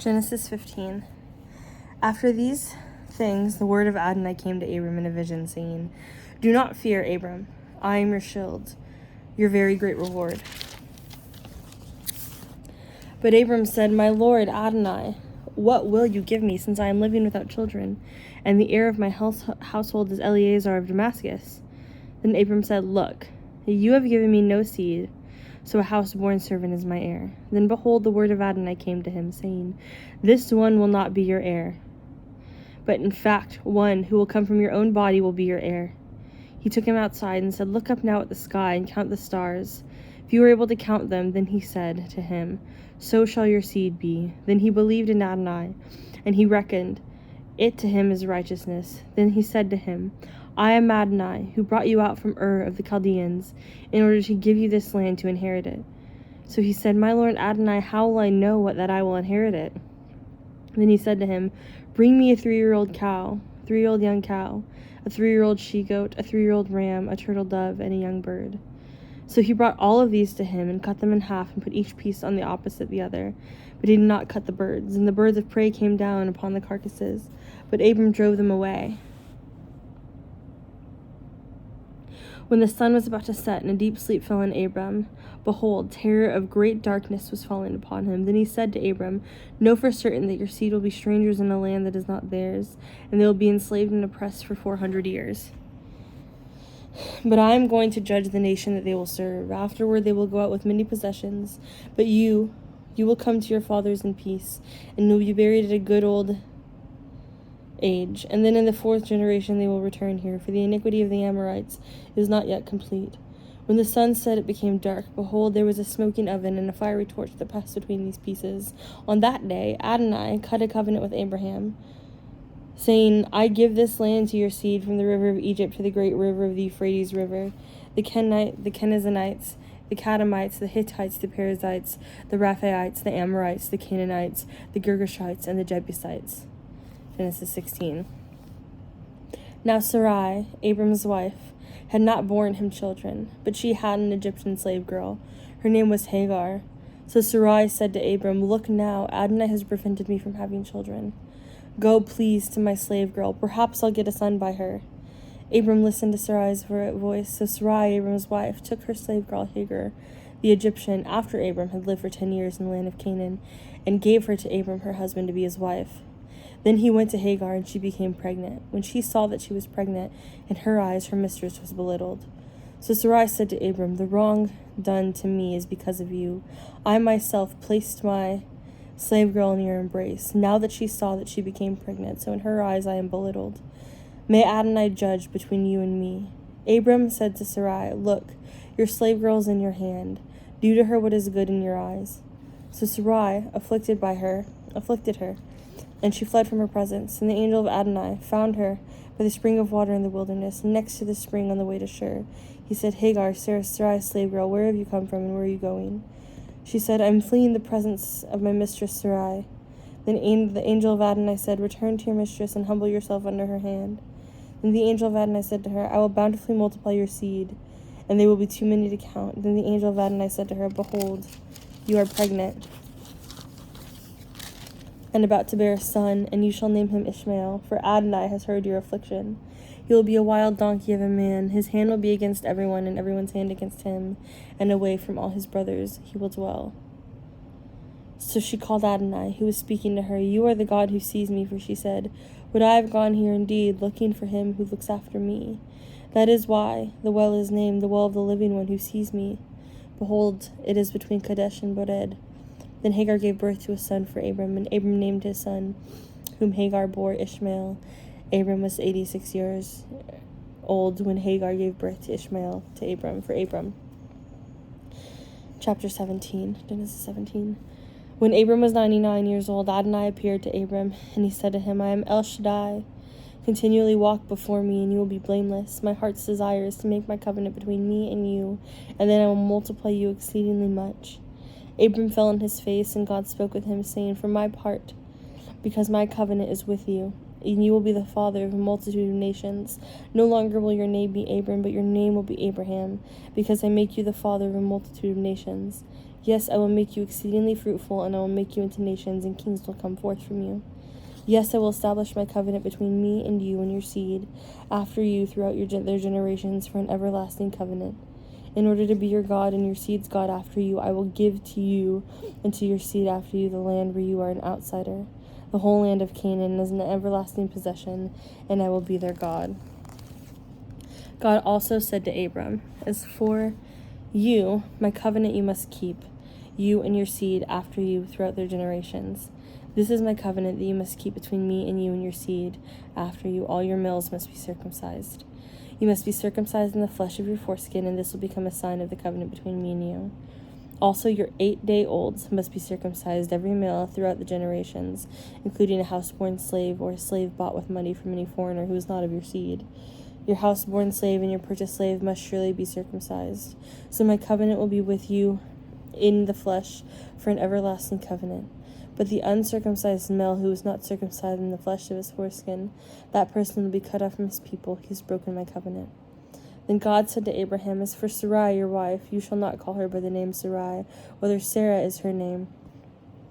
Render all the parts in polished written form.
Genesis 15. After these things, the word of Adonai came to Abram in a vision, saying, "Do not fear, Abram. I am your shield, your very great reward." But Abram said, "My lord Adonai, what will you give me, since I am living without children, and the heir of my household is Eleazar of Damascus?" Then Abram said, "Look, you have given me no seed, so a house-born servant is my heir." Then behold, the word of Adonai came to him, saying, "This one will not be your heir, but in fact one who will come from your own body will be your heir." He took him outside and said, "Look up now at the sky and count the stars, if you are able to count them." Then he said to him, "So shall your seed be." Then he believed in Adonai, and he reckoned it to him as righteousness. Then he said to him, "I am Adonai, who brought you out from Ur of the Chaldeans, in order to give you this land to inherit it." So he said, "My lord Adonai, how will I know that I will inherit it?" Then he said to him, "Bring me a 3-year-old young cow, a 3-year-old she-goat, a 3-year-old ram, a turtle dove, and a young bird." So he brought all of these to him, and cut them in half, and put each piece on the opposite the other. But he did not cut the birds, and the birds of prey came down upon the carcasses, but Abram drove them away. When the sun was about to set, and a deep sleep fell on Abram, behold, terror of great darkness was falling upon him. Then he said to Abram, "Know for certain that your seed will be strangers in a land that is not theirs, and they will be enslaved and oppressed for 400 years. But I am going to judge the nation that they will serve. Afterward they will go out with many possessions, but you will come to your fathers in peace, and will be buried at a good old age. And then in the 4th generation they will return here, for the iniquity of the Amorites is not yet complete." When the sun set, it became dark. Behold, there was a smoking oven and a fiery torch that passed between these pieces. On that day Adonai cut a covenant with Abraham, saying, "I give this land to your seed from the river of Egypt to the great river of the Euphrates River, the Kenizzonites, the Kadamites, the Hittites, the Perizzites, the Rephaites, the Amorites, the Canaanites, the Girgashites, and the Jebusites." Genesis 16. Now Sarai, Abram's wife, had not borne him children, but she had an Egyptian slave girl. Her name was Hagar. So Sarai said to Abram, "Look now, Adonai has prevented me from having children. Go, please, to my slave girl. Perhaps I'll get a son by her." Abram listened to Sarai's voice. So Sarai, Abram's wife, took her slave girl Hagar, the Egyptian, after Abram had lived for 10 years in the land of Canaan, and gave her to Abram, her husband, to be his wife. Then he went to Hagar, and she became pregnant. When she saw that she was pregnant, in her eyes her mistress was belittled. So Sarai said to Abram, "The wrong done to me is because of you. I myself placed my slave girl in your embrace. Now that she saw that she became pregnant, so in her eyes I am belittled. May Adonai judge between you and me." Abram said to Sarai, "Look, your slave girl is in your hand. Do to her what is good in your eyes." So Sarai afflicted her, and she fled from her presence. And the angel of Adonai found her by the spring of water in the wilderness, next to the spring on the way to Shur. He said, "Hagar, Sarai's slave girl, where have you come from, and where are you going?" She said, "I'm fleeing the presence of my mistress Sarai." Then the angel of Adonai said, "Return to your mistress and humble yourself under her hand." Then the angel of Adonai said to her, "I will bountifully multiply your seed, and they will be too many to count." Then the angel of Adonai said to her, "Behold, you are pregnant and about to bear a son, and you shall name him Ishmael, for Adonai has heard your affliction. He will be a wild donkey of a man. His hand will be against everyone, and everyone's hand against him, and away from all his brothers he will dwell." So she called Adonai, who was speaking to her, "You are the God who sees me," for she said, "Would I have gone here indeed, looking for him who looks after me? That is why the well is named the well of the living one who sees me. Behold, it is between Kadesh and Bored." Then Hagar gave birth to a son for Abram, and Abram named his son, whom Hagar bore, Ishmael. Abram was 86 years old when Hagar gave birth to Ishmael to Abram, for Abram. Chapter 17, Genesis 17. When Abram was 99 years old, Adonai appeared to Abram, and he said to him, "I am El Shaddai. Continually walk before me, and you will be blameless. My heart's desire is to make my covenant between me and you, and then I will multiply you exceedingly much." Abram fell on his face, and God spoke with him, saying, "For my part, because my covenant is with you, and you will be the father of a multitude of nations. No longer will your name be Abram, but your name will be Abraham, because I make you the father of a multitude of nations. Yes, I will make you exceedingly fruitful, and I will make you into nations, and kings will come forth from you. Yes, I will establish my covenant between me and you and your seed after you throughout their generations for an everlasting covenant. In order to be your God and your seed's God after you, I will give to you and to your seed after you the land where you are an outsider, the whole land of Canaan as an everlasting possession, and I will be their God. God also said to Abram, As for you, my covenant you must keep, you and your seed after you throughout their generations. This is my covenant that you must keep between me and you and your seed after you. All your males must be circumcised. You must be circumcised in the flesh of your foreskin, and this will become a sign of the covenant between me and you. Also, your 8-day-olds must be circumcised, every male throughout the generations, including a houseborn slave or a slave bought with money from any foreigner who is not of your seed. Your houseborn slave and your purchased slave must surely be circumcised. So my covenant will be with you in the flesh for an everlasting covenant. But the uncircumcised male who is not circumcised in the flesh of his foreskin, that person will be cut off from his people. He has broken my covenant. Then God said to Abraham, As for Sarai, your wife, you shall not call her by the name Sarai, whether Sarah is her name,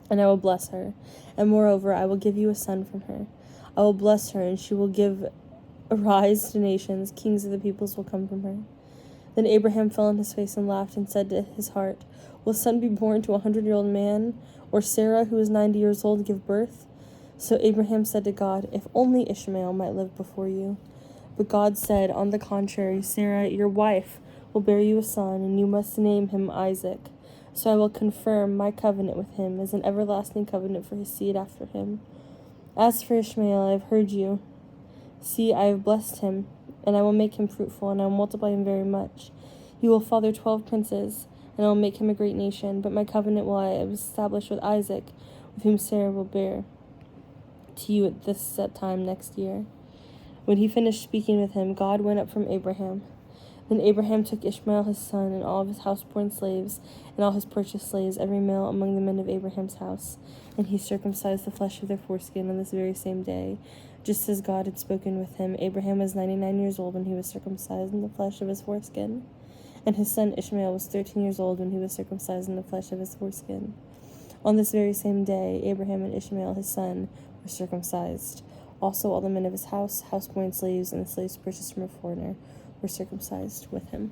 and I will bless her. And moreover, I will give you a son from her. I will bless her, and she will give rise to nations. Kings of the peoples will come from her. Then Abraham fell on his face and laughed and said to his heart, Will a son be born to 100-year-old man, or Sarah, who is 90 years old, give birth? So Abraham said to God, If only Ishmael might live before you. But God said, On the contrary, Sarah, your wife, will bear you a son, and you must name him Isaac. So I will confirm my covenant with him as an everlasting covenant for his seed after him. As for Ishmael, I have heard you. See, I have blessed him, and I will make him fruitful, and I will multiply him very much. He will father 12 princes, and I will make him a great nation. But my covenant will I establish with Isaac, with whom Sarah will bear to you at this set time next year. When he finished speaking with him, God went up from Abraham. Then Abraham took Ishmael his son, and all of his houseborn slaves, and all his purchased slaves, every male among the men of Abraham's house, and he circumcised the flesh of their foreskin on this very same day, just as God had spoken with him. Abraham was 99 years old when he was circumcised in the flesh of his foreskin, and his son Ishmael was 13 years old when he was circumcised in the flesh of his foreskin. On this very same day, Abraham and Ishmael his son were circumcised. Also all the men of his house, houseborn slaves, and the slaves purchased from a foreigner, were circumcised with him.